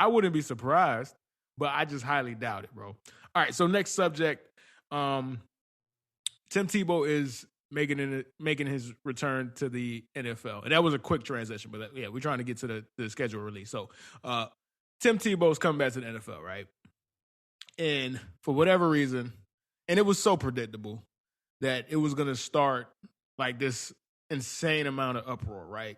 I wouldn't be surprised, but I just highly doubt it, bro. All right, so next subject. Tim Tebow is making his return to the NFL, and that was a quick transition. But we're trying to get to the schedule release. So, Tim Tebow's coming back to the NFL, right? And for whatever reason, and it was so predictable that it was going to start like this insane amount of uproar, right?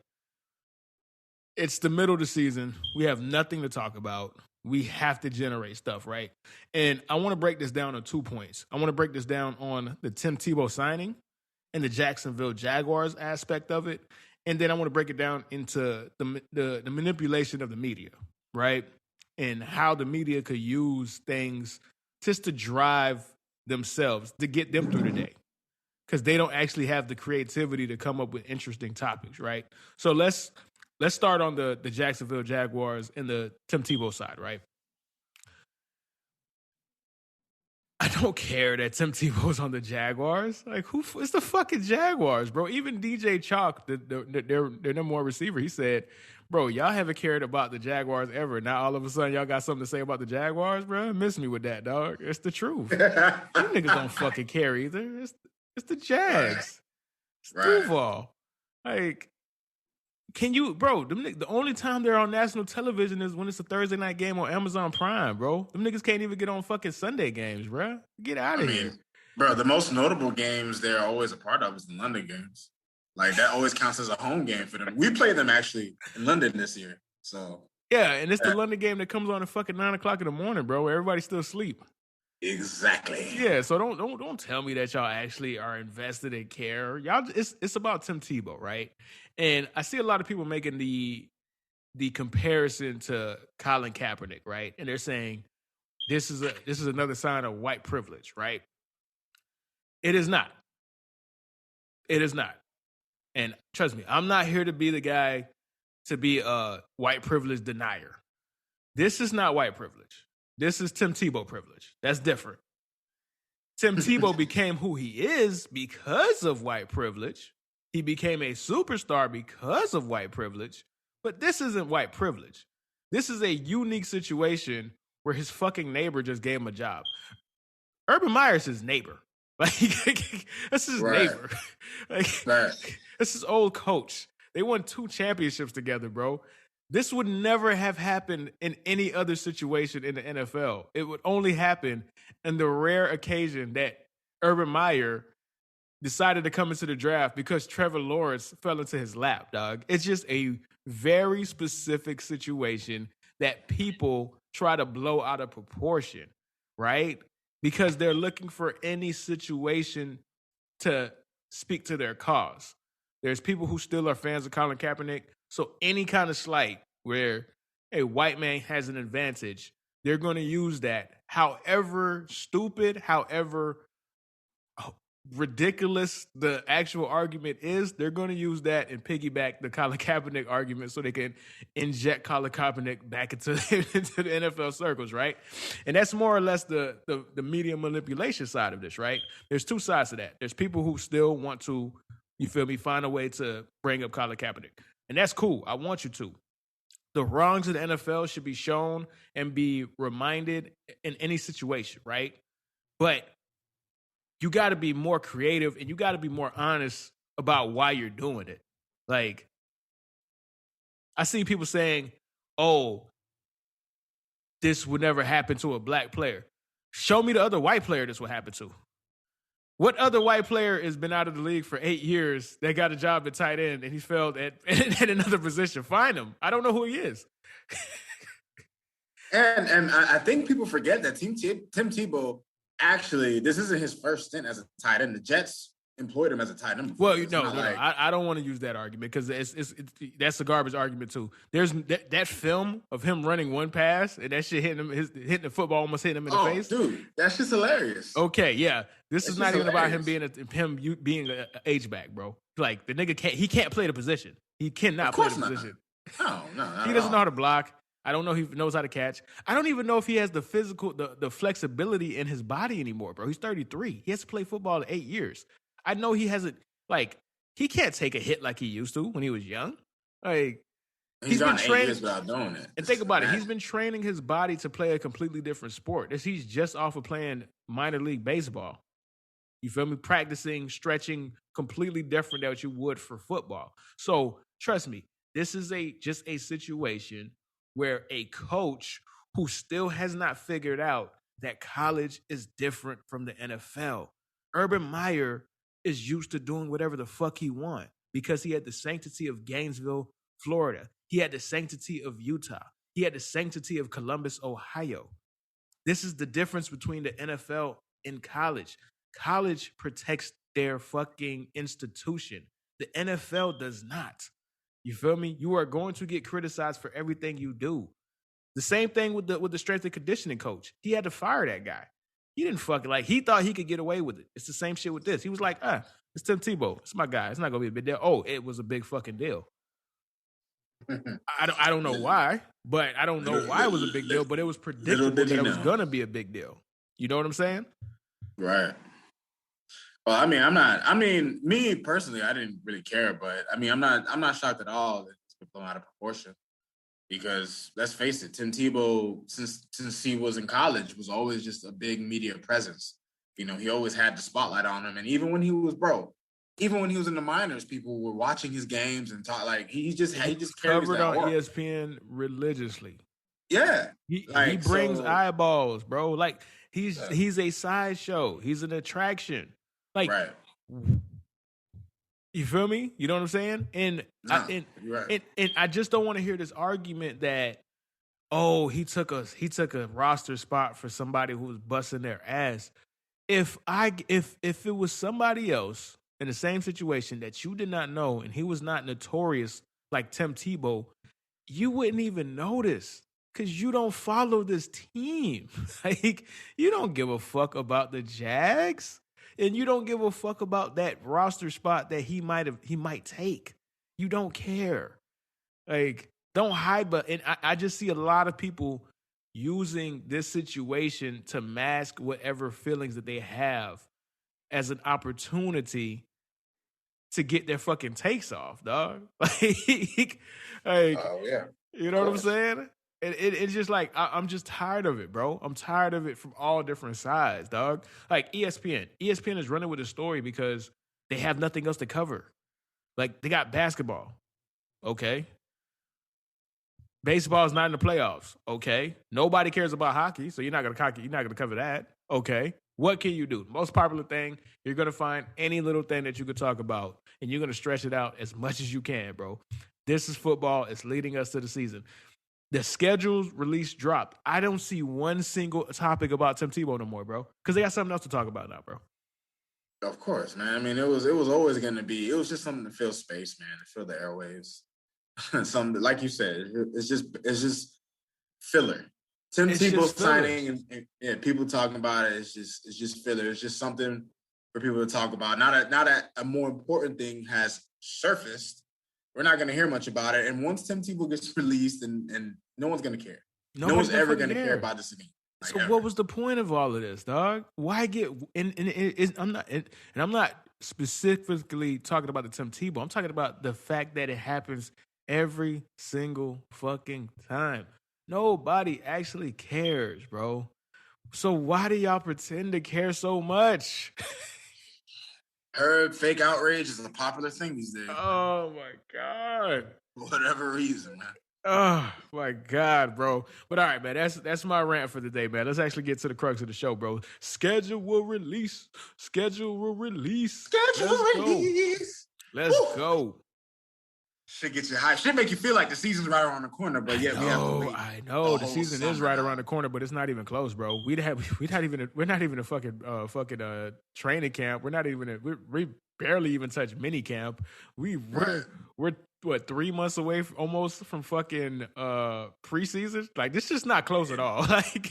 It's the middle of the season. We have nothing to talk about. We have to generate stuff, right? And I want to break this down on 2 points. I want to break this down on the Tim Tebow signing and the Jacksonville Jaguars aspect of it. And then I want to break it down into the manipulation of the media, right? And how the media could use things just to drive themselves, to get them through the day. Because they don't actually have the creativity to come up with interesting topics, right? So let's start on the Jacksonville Jaguars and the Tim Tebow side, right? I don't care that Tim Tebow's on the Jaguars. Like, it's the fucking Jaguars, bro. Even DJ Chalk, their number one receiver, he said, bro, y'all haven't cared about the Jaguars ever. Now all of a sudden y'all got something to say about the Jaguars, bro? Miss me with that, dog. It's the truth. You niggas don't fucking care either. It's the Jags. It's Duval. Like, can you, bro, the only time they're on national television is when it's a Thursday night game on Amazon Prime, bro. Them niggas can't even get on fucking Sunday games, bro. Get out of here. Bro, the most notable games they're always a part of is the London games. Like, that always counts as a home game for them. We play them, actually, in London this year. So yeah, and it's the London game that comes on at fucking 9 o'clock in the morning, bro, where everybody's still asleep. Exactly. Yeah, so don't tell me that y'all actually are invested and care. Y'all, it's about Tim Tebow, right? And I see a lot of people making the comparison to Colin Kaepernick, right? And they're saying this is another sign of white privilege, right? It is not. It is not. And trust me, I'm not here to be the guy to be a white privilege denier. This is not white privilege. This is Tim Tebow privilege. That's different. Tim Tebow became who he is because of white privilege. He became a superstar because of white privilege. But this isn't white privilege. This is a unique situation where his fucking neighbor just gave him a job. Urban Meyer's his neighbor. Like, that's his neighbor. Like, that's his old coach. They won 2 championships together, bro. This would never have happened in any other situation in the NFL. It would only happen in the rare occasion that Urban Meyer decided to come into the draft because Trevor Lawrence fell into his lap, dog. It's just a very specific situation that people try to blow out of proportion, right? Because they're looking for any situation to speak to their cause. There's people who still are fans of Colin Kaepernick. So any kind of slight where a white man has an advantage, they're going to use that. However stupid, however ridiculous the actual argument is, they're going to use that and piggyback the Colin Kaepernick argument so they can inject Colin Kaepernick back into the NFL circles, right? And that's more or less the media manipulation side of this, right? There's 2 sides to that. There's people who still want to, you feel me, find a way to bring up Colin Kaepernick. And that's cool. I want you to. The wrongs of the NFL should be shown and be reminded in any situation, right? But you got to be more creative and you got to be more honest about why you're doing it. Like, I see people saying, oh, this would never happen to a black player. Show me the other white player this would happen to. What other white player has been out of the league for 8 years that got a job at tight end and he's failed at another position? Find him. I don't know who he is. and I think people forget that Tim Tebow, actually, this isn't his first stint as a tight end. The Jets employed him as a tight end before. Well, no, I don't want to use that argument because that's a garbage argument too. There's that film of him running one pass and that shit hitting the football, almost hitting him in the face. Dude, that's just hilarious. Okay, yeah, this is not even about him being an H-back, bro. Like, the nigga can't play the position. He cannot play the position. No, he doesn't know how to block. I don't know if he knows how to catch. I don't even know if he has the physical, the flexibility in his body anymore, bro. He's 33. He has to play football in 8 years. I know he hasn't, like, he can't take a hit like he used to when he was young. Like, He's gone 8 years without doing it. And think about it. He's been training his body to play a completely different sport. He's just off of playing minor league baseball. You feel me? Practicing, stretching, completely different than what you would for football. So trust me, this is just a situation where a coach who still has not figured out that college is different from the NFL. Urban Meyer is used to doing whatever the fuck he want because he had the sanctity of Gainesville, Florida. He had the sanctity of Utah. He had the sanctity of Columbus, Ohio. This is the difference between the NFL and college. College protects their fucking institution. The NFL does not. You feel me? You are going to get criticized for everything you do. The same thing with the strength and conditioning coach. He had to fire that guy. He didn't fucking he thought he could get away with it. It's the same shit with this. He was like, it's Tim Tebow. It's my guy. It's not gonna be a big deal. Oh, it was a big fucking deal. I don't know why, but I don't know why it was a big deal, but it was predictable that it was gonna be a big deal. You know what I'm saying? Right. Well, me personally, I didn't really care, but I'm not shocked at all that it's been blown out of proportion. Because let's face it, Tim Tebow, since he was in college, was always just a big media presence. You know, he always had the spotlight on him. And even when he was even when he was in the minors, people were watching his games and talk he just covered on ESPN religiously. Yeah. He brings eyeballs, bro. Like he's a sideshow. He's an attraction. Like right. You feel me? You know what I'm saying? And I just don't want to hear this argument that, oh, he took a roster spot for somebody who was busting their ass. If it was somebody else in the same situation that you did not know and he was not notorious like Tim Tebow, you wouldn't even notice because you don't follow this team. Like you don't give a fuck about the Jags. And you don't give a fuck about that roster spot that he might take. You don't care. Like, don't hide, and I just see a lot of people using this situation to mask whatever feelings that they have as an opportunity to get their fucking takes off, dog. Like, oh yeah. You know what I'm saying? It's just like, I'm just tired of it, bro. I'm tired of it from all different sides, dog. Like ESPN. ESPN is running with a story because they have nothing else to cover. Like, they got basketball. Okay. Baseball is not in the playoffs. Okay. Nobody cares about hockey, so you're not gonna cover that. Okay. What can you do? Most popular thing, you're gonna find any little thing that you could talk about, and you're gonna stretch it out as much as you can, bro. This is football. It's leading us to the season. The schedule's release dropped. I don't see one single topic about Tim Tebow no more, bro. Because they got something else to talk about now, bro. Of course, man. I mean, it was always going to be. It was just something to fill space, man. To fill the airwaves. Something like you said. It's just filler. Tim Tebow signing and people talking about it. It's just filler. It's just something for people to talk about. Now that a more important thing has surfaced, we're not going to hear much about it. And once Tim Tebow gets released, and no one's going to care. No one's ever going to care about this again. Like so, what was the point of all of this, dog? Why get? I'm not specifically talking about the Tim Tebow. I'm talking about the fact that it happens every single fucking time. Nobody actually cares, bro. So why do y'all pretend to care so much? Heard fake outrage is a popular thing these days. Oh my God. For whatever reason, man. Oh my God, bro. But all right, man, that's my rant for the day, man. Let's actually get to the crux of the show, bro. Schedule will release. Let's go. Should get you high. Should make you feel like the season's right around the corner, but yeah, we have to wait. I know the season is right around the corner, but it's not even close, bro. We're not even a fucking training camp. We barely even touch mini camp. We're what 3 months away almost from fucking preseason. Like this just not close at all. Like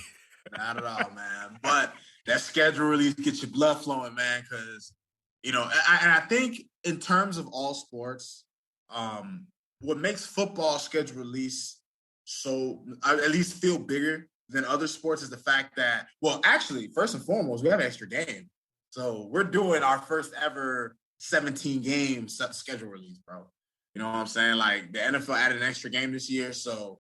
not at all, man. But that schedule release gets your blood flowing, man. Because I think in terms of all sports. What makes football schedule release so at least feel bigger than other sports is the fact that, well, actually, first and foremost, we have an extra game. So we're doing our first ever 17 game schedule release, bro. You know what I'm saying? Like the NFL added an extra game this year, so